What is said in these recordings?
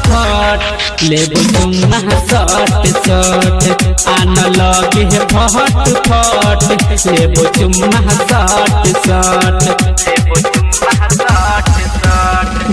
लेबो चुम्मा सट सट आन लगे है फट फट लेबो चुम्मा सट सट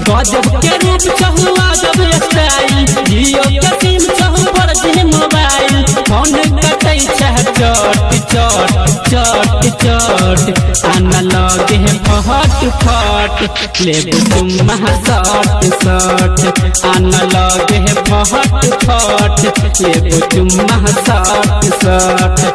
गजब के रूप चहु अजब स्टाइल जियो के सिम चहु पर जे मोबाइल फोन कटै छै चट चट चट चट आन लगे है फट फट लेबो चुम्मा सट सट आन लगे है फट फट लेबो चुम्मा सट सट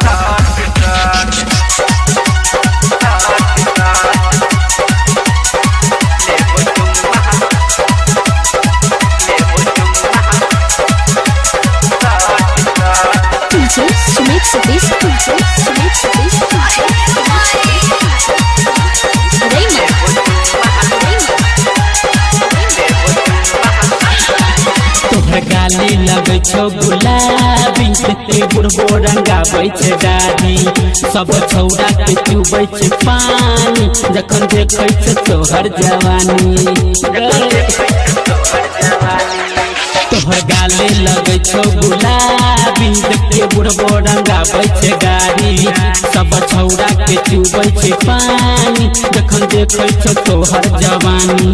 गाली लगे छो गुलाबी के बुढ़बो रंगाबै छै दादी सब छौड़ा के चुबै छै पानी जखन देखै छै तोहर जवानी तोहर गाली लगे छो गुलाबी के बुढ़बो रंगाबै छै गाड़ी सब छौड़ा के चुबै छै पानी जखन देखै छै तोहर जवानी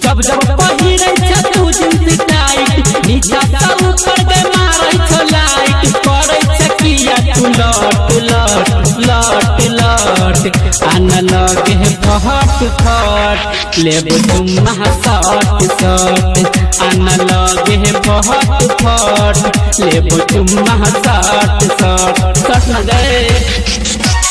जब जब पहिरै छै तू जींस टाइट नीचा से ऊपर के मारै छ लाइट करै छ किया तू लट लट लट लट आन लगे है फट फट लेबो चुम्मा सट सट आन लगे है फट फट लेबो चुम्मा सट सट सट न गए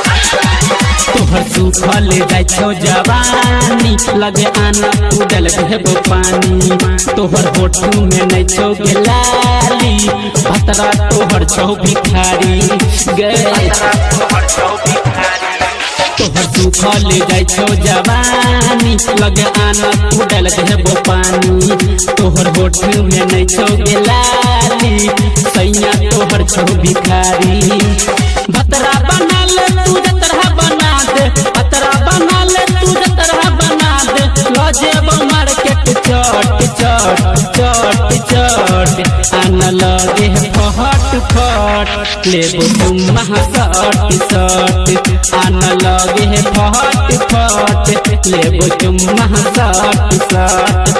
तोहर सुखल जाय छो जवानी लगे आना उड़ल भेबो पानी तोहर होठू में नै छो गेलाली भतरा तोहर छो भिखारी गए तोहर सुखल जाय छो जवानी लगे आना उड़ल भेबो पानी तोहर होठू में नै छो गेलाली सैया तोहर छो भिखारी भतरा बना ले तू जतरा बना दे भतरा बना ले तू जतरा बना दे लजेबो मार्केट चट चट चट चट आन लगे है फट फट लेबो चुम्मा सट सट आन लगे है फट फट लेबो चुम्मा सट सट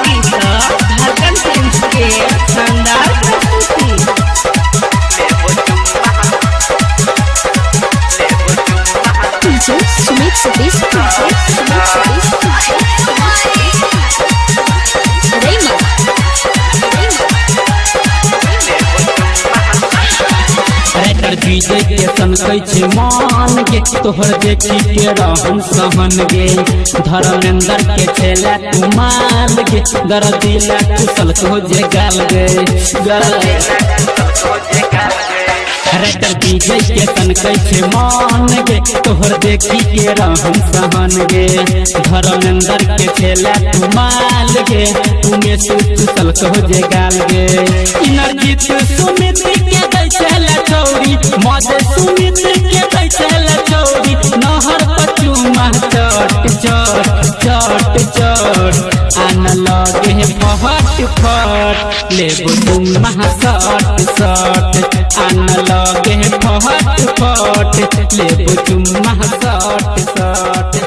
झारखंड फिल्म्स के शानदार विजय के सनकै छै मान गे तोहर देखी के रहन सहन गे धर्मेंद्र के छेला तू माल गे दर्दिला कुशल को जे गाल गे रेटर विजय के सनकै छै मान गे तोहर देखी के रहन सहन गे धर्मेंद्र के छेला तू माल गे तुमे कुशल को जे गाल गे इनरजीत सुमित के दै छेला चौरी मजे सुमित के दै छेला चौरी चट चट आन लगे फट फट लेबो चुम्मा सट सट आन लगे फट फट लेबो चुम्मा सट सट।